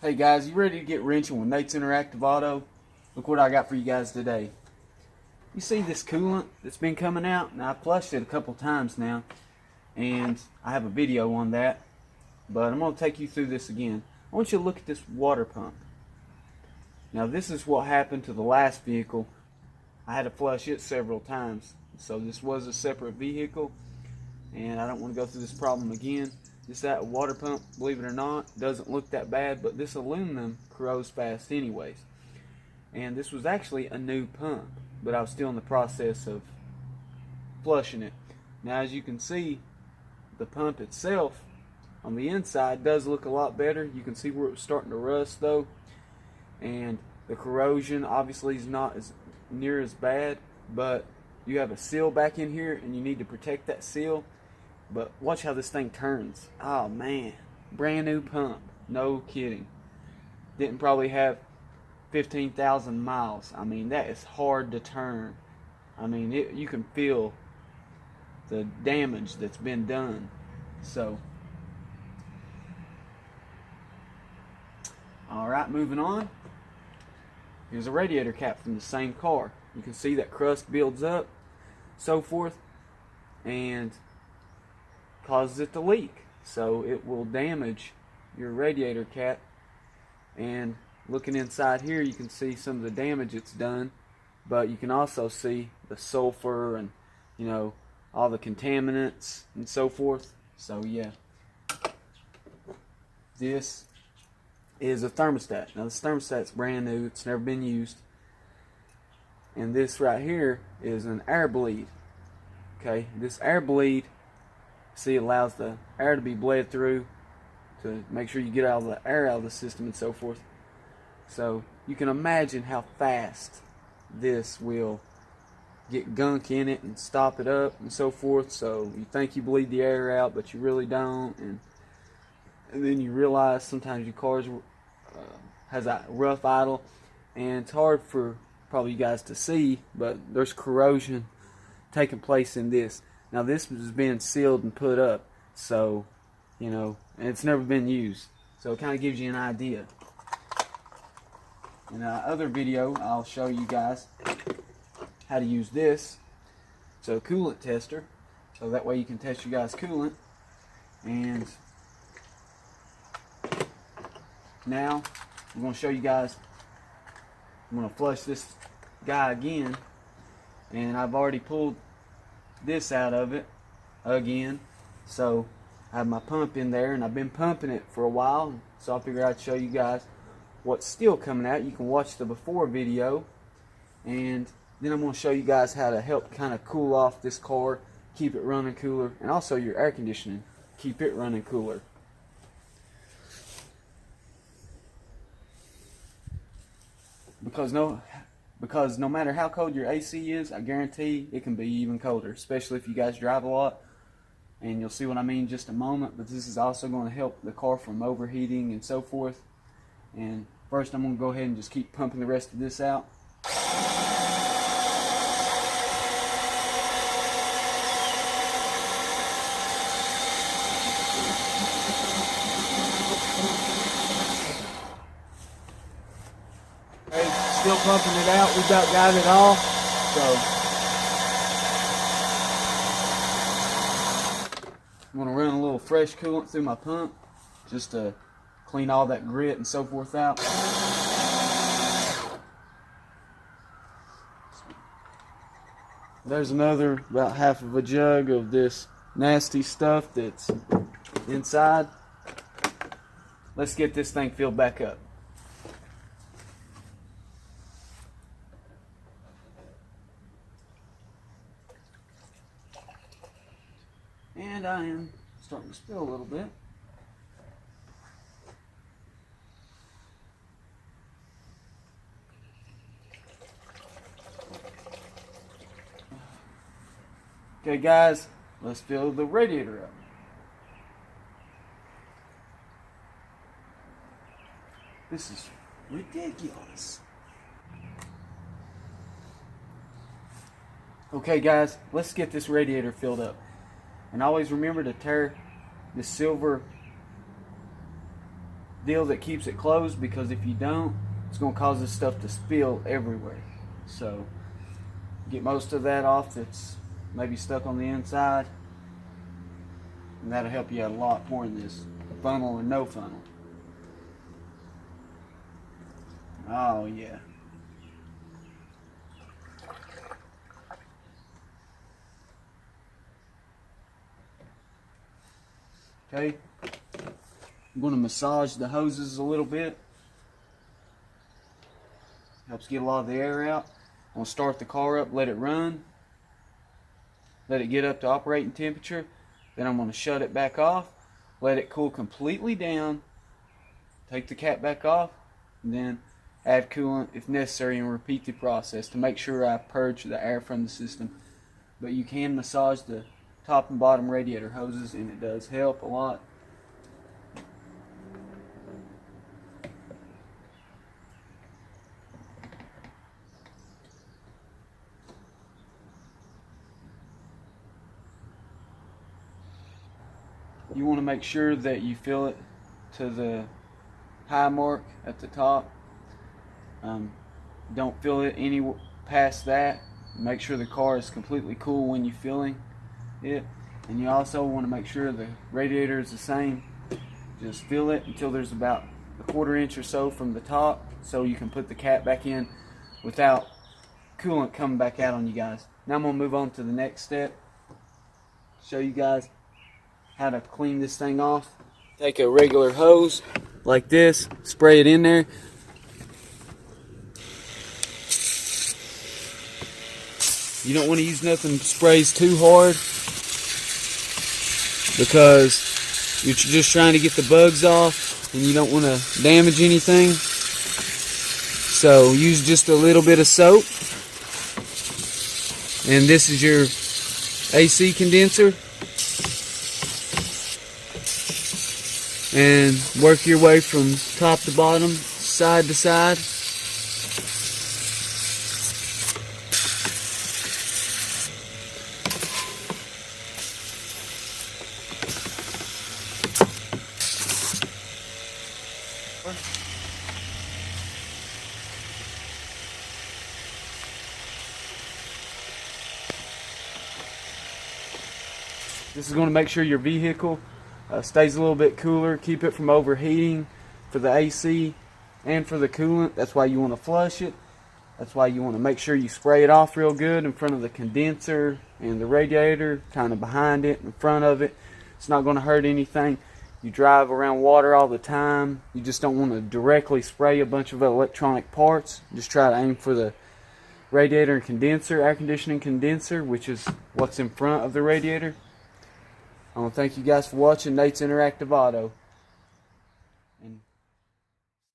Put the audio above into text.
Hey guys, you ready to get wrenching with Nate's Interactive Auto? Look what I got for you guys today. You see this coolant that's been coming out? Now, I've flushed it a couple times now, and I have a video on that, but I'm going to take you through this again. I want you to look at this water pump. Now, this is what happened to the last vehicle. I had to flush it several times, so this was a separate vehicle, and I don't want to go through this problem again. That water pump, believe it or not, doesn't look that bad, but this aluminum corrodes fast anyways. And this was actually a new pump, but I was still in the process of flushing it. Now, as you can see, the pump itself on the inside does look a lot better. You can see where it was starting to rust though, and the corrosion obviously is not as near as bad, but you have a seal back in here and you need to protect that seal. But watch how this thing turns. Oh man, brand new pump, no kidding. Didn't probably have 15,000 miles. I mean, that is hard to turn. I mean, you can feel the damage that's been done. So, alright, moving on. Here's a radiator cap from the same car. You can see that crust builds up, so forth, and causes it to leak. So it will damage your radiator cap. And looking inside here, you can see some of the damage it's done, but you can also see the sulfur and, you know, all the contaminants and so forth. So yeah, this is a thermostat. Now this thermostat's brand new, it's never been used. And this right here is an air bleed. Okay, this air bleed, see, allows the air to be bled through to make sure you get all the air out of the system and so forth. So you can imagine how fast this will get gunk in it and stop it up and so forth. So you think you bleed the air out, but you really don't, and then you realize sometimes your car has a rough idle, and it's hard for probably you guys to see, but there's corrosion taking place in this. Now this has been sealed and put up, so, you know, and it's never been used. So it kind of gives you an idea. In another video, I'll show you guys how to use this. It's a coolant tester, so that way you can test your guys' coolant. And now I'm going to show you guys, I'm going to flush this guy again, and I've already pulled this out of it again. So I have my pump in there, and I've been pumping it for a while, so I figured I'd show you guys what's still coming out. You can watch the before video, and then I'm going to show you guys how to help kind of cool off this car, keep it running cooler, and also your air conditioning, keep it running cooler. Because no matter how cold your AC is, I guarantee it can be even colder, especially if you guys drive a lot. And you'll see what I mean in just a moment. But this is also going to help the car from overheating and so forth. And first I'm going to go ahead and just keep pumping the rest of this out. Still pumping it out. We about got it all. So I'm going to run a little fresh coolant through my pump just to clean all that grit and so forth out. There's another about half of a jug of this nasty stuff that's inside. Let's get this thing filled back up. And I am starting to spill a little bit. Okay guys, let's fill the radiator up. This is ridiculous. Okay guys, let's get this radiator filled up. And always remember to tear the silver deal that keeps it closed, because if you don't, it's going to cause this stuff to spill everywhere. So get most of that off that's maybe stuck on the inside, and that'll help you out a lot pouring this, funnel or no funnel. Oh yeah. Okay, I'm going to massage the hoses a little bit. Helps get a lot of the air out. I'm going to start the car up, let it run, let it get up to operating temperature. Then I'm going to shut it back off, let it cool completely down, take the cap back off, and then add coolant if necessary and repeat the process to make sure I purge the air from the system. But you can massage the top and bottom radiator hoses, and it does help a lot. You want to make sure that you fill it to the high mark at the top. Don't fill it any past that. Make sure the car is completely cool when you're filling it. And you also want to make sure the radiator is the same. Just fill it until there's about a 1/4 inch or so from the top, so you can put the cap back in without coolant coming back out on you guys. Now I'm going to move on to the next step. Show you guys how to clean this thing off. Take a regular hose like this, spray it in there. You don't want to use nothing that sprays too hard, because you're just trying to get the bugs off and you don't want to damage anything. So use just a little bit of soap. And this is your AC condenser. And work your way from top to bottom, side to side. This is going to make sure your vehicle stays a little bit cooler, keep it from overheating for the AC and for the coolant. That's why you want to flush it. That's why you want to make sure you spray it off real good in front of the condenser and the radiator, kind of behind it, in front of it. It's not going to hurt anything. You drive around water all the time. You just don't want to directly spray a bunch of electronic parts. Just try to aim for the radiator and condenser, air conditioning condenser, which is what's in front of the radiator. I want to thank you guys for watching Nate's Interactive Auto.